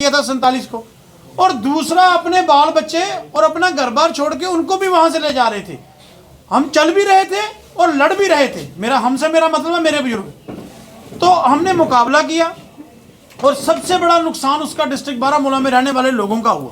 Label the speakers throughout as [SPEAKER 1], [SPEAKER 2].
[SPEAKER 1] किया था 47 को, और दूसरा अपने बाल बच्चे और अपना घर बार छोड़ के उनको भी वहां से ले जा रहे थे। हम चल भी रहे थे और लड़ भी रहे थे। मेरा मतलब है मेरे बुजुर्ग। तो हमने मुकाबला किया और सबसे बड़ा नुकसान उसका डिस्ट्रिक्ट बारामूला में रहने वाले लोगों का हुआ,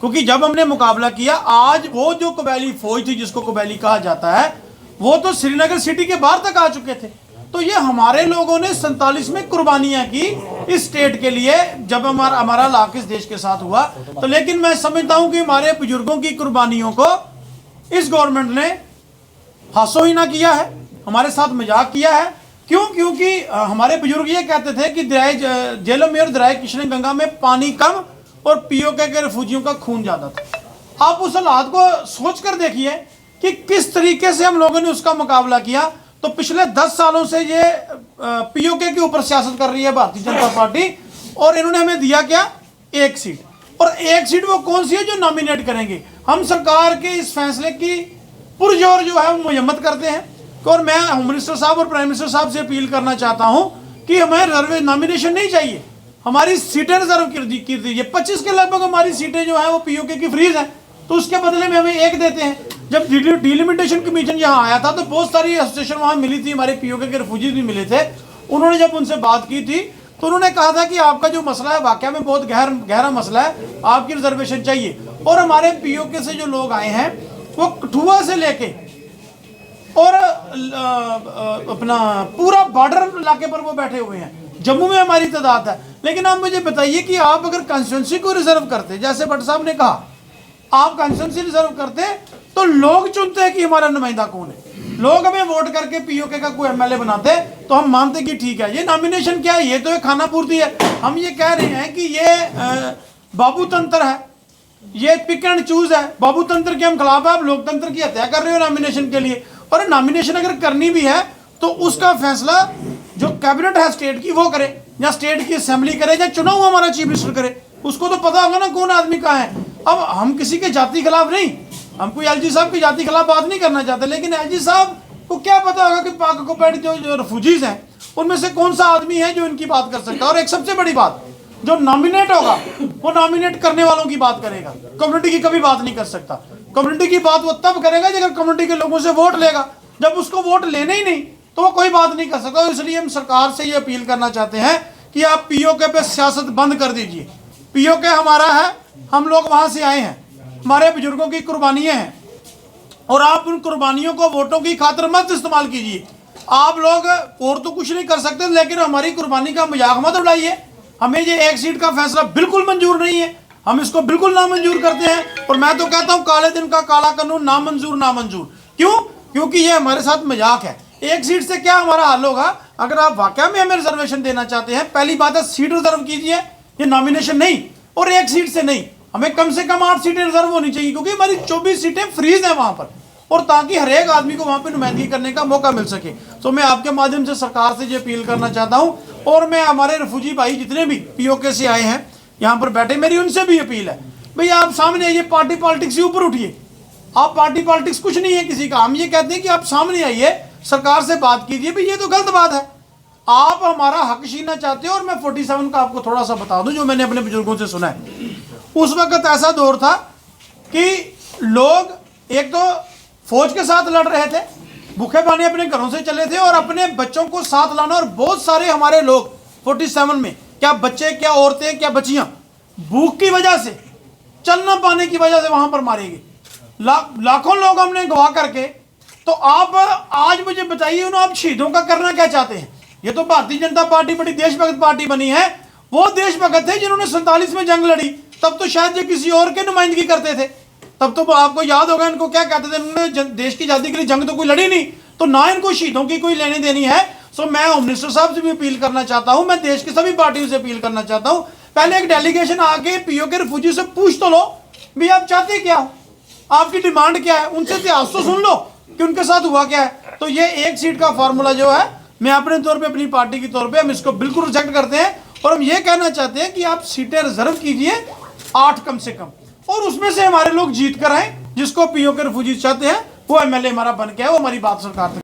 [SPEAKER 1] क्योंकि जब हमने मुकाबला किया, आज वो जो कबैली फौज थी जिसको कबैली कहा जाता है, वो तो श्रीनगर सिटी के बाहर तक आ चुके थे। तो ये हमारे लोगों ने 47 में कुर्बानियां की इस स्टेट के लिए, जब हमारा लाख इस देश के साथ हुआ। तो लेकिन मैं समझता हूं कि हमारे बुजुर्गों की कुर्बानियों को इस गवर्नमेंट ने हासो ही ना किया है, हमारे साथ मजाक किया है। क्यों? क्योंकि हमारे बुजुर्ग ये कहते थे कि जेलों में और दरिया कृष्ण गंगा में पानी कम और पीओके के रिफ्यूजियों का खून ज्यादा था। आप उस हालात को सोच कर देखिए कि किस तरीके से हम लोगों ने उसका मुकाबला किया। तो पिछले 10 सालों से ये पीओके के ऊपर सियासत कर रही है भारतीय जनता पार्टी, और इन्होंने हमें दिया क्या? 1 सीट। और 1 सीट वो कौन सी है? जो नॉमिनेट करेंगे। हम सरकार के इस फैसले की पुरजोर जो है वो मजम्मत करते हैं। और मैं होम मिनिस्टर साहब और प्राइम मिनिस्टर साहब से अपील करना चाहता हूं कि हमें रिजर्व नॉमिनेशन नहीं चाहिए, हमारी सीटें रिजर्व कर दीजिए। 25 के लगभग हमारी सीटें जो है वो पीओके की फ्रीज है, तो उसके बदले में हमें 1 देते हैं। जब डिलिमिटेशन कमीशन यहाँ आया था तो बहुत सारी एसोसिएशन वहाँ मिली थी, हमारे पीओके के रिफ्यूजीज भी मिले थे। उन्होंने जब उनसे बात की थी तो उन्होंने कहा था कि आपका जो मसला है वाकई में बहुत गहरा मसला है, आपकी रिजर्वेशन चाहिए। और हमारे पीओके से जो लोग आए हैं वो कठुआ से लेके और अपना पूरा बॉर्डर इलाके पर वो बैठे हुए हैं। जम्मू में हमारी तादाद है। लेकिन आप मुझे बताइए कि आप अगर कॉन्स्टिट्यूंसी को रिजर्व करते, जैसे भट्ट साहब ने कहा, आप कॉन्स्टिट्यूंसी रिजर्व करते तो लोग चुनते हैं कि हमारा नुमाइंदा कौन है। लोग हमें वोट करके पीओके का कोई एमएलए बनाते तो हम मानते कि ठीक है। ये नॉमिनेशन क्या है? ये तो एक खाना पूर्ति है। हम ये कह रहे हैं कि ये बाबू तंत्र है, ये पिक एंड चूज है। बाबू तंत्र के हम खिलाफ है, आप लोकतंत्र की हत्या कर रहे हो नॉमिनेशन के लिए। और नॉमिनेशन अगर करनी भी है तो उसका फैसला जो कैबिनेट है स्टेट की वो करे, या स्टेट की असेंबली करे, या चुना हुआ हमारा चीफ मिनिस्टर करे। उसको तो पता होगा ना कौन आदमी कहाँ है। अब हम किसी के जाति खिलाफ नहीं, हम कोई एलजी साहब की जाति खिलाफ बात नहीं करना चाहते, लेकिन एलजी साहब को क्या पता होगा कि पाक ऑक्युपाइड जो रिफ्यूजीज हैं उनमें से कौन सा आदमी है जो इनकी बात कर सकता है। और एक सबसे बड़ी बात, जो नॉमिनेट होगा वो नॉमिनेट करने वालों की बात करेगा, कम्युनिटी की कभी बात नहीं कर सकता। कम्युनिटी की बात वो तब करेगा जब कम्युनिटी के लोगों से वोट लेगा। जब उसको वोट लेने ही नहीं तो वो कोई बात नहीं कर सकता। इसलिए हम सरकार से ये अपील करना चाहते हैं कि आप पीओके पे सियासत बंद कर दीजिए। पीओके हमारा है, हम लोग वहां से आए हैं, हमारे बुजुर्गों की कुर्बानियां हैं, और आप उन कुर्बानियों को वोटों की खातिर मत इस्तेमाल कीजिए। आप लोग और तो कुछ नहीं कर सकते, लेकिन हमारी कुर्बानी का मजाक मत उड़ाइए। हमें ये 1 सीट का फैसला बिल्कुल मंजूर नहीं है, हम इसको बिल्कुल नामंजूर करते हैं। और मैं तो कहता हूं काले दिन का काला कानून नामंजूर नामंजूर। क्यों? क्योंकि ये हमारे साथ मजाक है। 1 सीट से क्या हमारा हल होगा? अगर आप वाकई में हमें रिजर्वेशन देना चाहते हैं, पहली बात है सीट रिजर्व कीजिए, ये नॉमिनेशन नहीं। और 1 सीट से नहीं, हमें कम से कम 8 सीटें रिजर्व होनी चाहिए, क्योंकि हमारी 24 सीटें फ्रीज हैं वहां पर, और ताकि हर एक आदमी को वहां पर नुमाइंदगी करने का मौका मिल सके। तो मैं आपके माध्यम से सरकार से ये अपील करना चाहता हूं, और मैं हमारे रिफ्यूजी भाई जितने भी पीओके से आए हैं यहाँ पर बैठे, मेरी उनसे भी अपील है, भाई आप सामने आइए, पार्टी पॉलिटिक्स से ऊपर उठिए। आप पार्टी पॉलिटिक्स कुछ नहीं है किसी का। हम ये कहते हैं कि आप सामने आइए, सरकार से बात कीजिए। भाई ये तो गलत बात है, आप हमारा हक छीनना चाहते हो। और मैं 47 का आपको थोड़ा सा बता दूं जो मैंने अपने बुजुर्गों से सुना है। उस वक्त ऐसा दौर था कि लोग एक तो फौज के साथ लड़ रहे थे, भूखे पानी अपने घरों से चले थे, और अपने बच्चों को साथ लाना। और बहुत सारे हमारे लोग 47 में, क्या बच्चे, क्या औरतें, क्या बच्चियां, भूख की वजह से, चल ना पाने की वजह से वहां पर मारे गए। लाखों लोग हमने गवा करके। तो आप आज मुझे बताइए, उन्होंने आप शहीदों का करना क्या चाहते हैं? ये तो भारतीय जनता पार्टी बड़ी देशभक्त पार्टी बनी है। वो देशभक्त थे जिन्होंने 47 में जंग लड़ी, तब तो शायद ये किसी और के नुमाइंदगी करते थे। तब तो आपको याद होगा इनको क्या कहते थे, इन्होंने देश की आजादी के लिए जंग तो कोई लड़ी नहीं, तो ना इनको शहीदों की कोई लेनी देनी है। सो मैं होम मिनिस्टर साहब से भी अपील करना चाहता हूं, मैं देश की सभी पार्टियों से अपील करना चाहता हूं, पहले एक डेलीगेशन आके पीओके रिफ्यूजी से पूछ तो लो भी आप चाहते क्या हो, आपकी डिमांड क्या है। उनसे इतिहास तो सुन लो कि उनके साथ हुआ क्या है। तो ये 1 सीट का फॉर्मूला जो है, मैं अपने तौर पे, अपनी पार्टी के तौर पे, हम इसको बिल्कुल रिजेक्ट करते हैं। और हम ये कहना चाहते हैं कि आप सीटें रिजर्व कीजिए, 8 कम से कम, और उसमें से हमारे लोग जीत कर आए। जिसको पीओके रिफ्यूजी चाहते हैं वो एमएलए हमारा बन के है, वो हमारी बात सरकार तक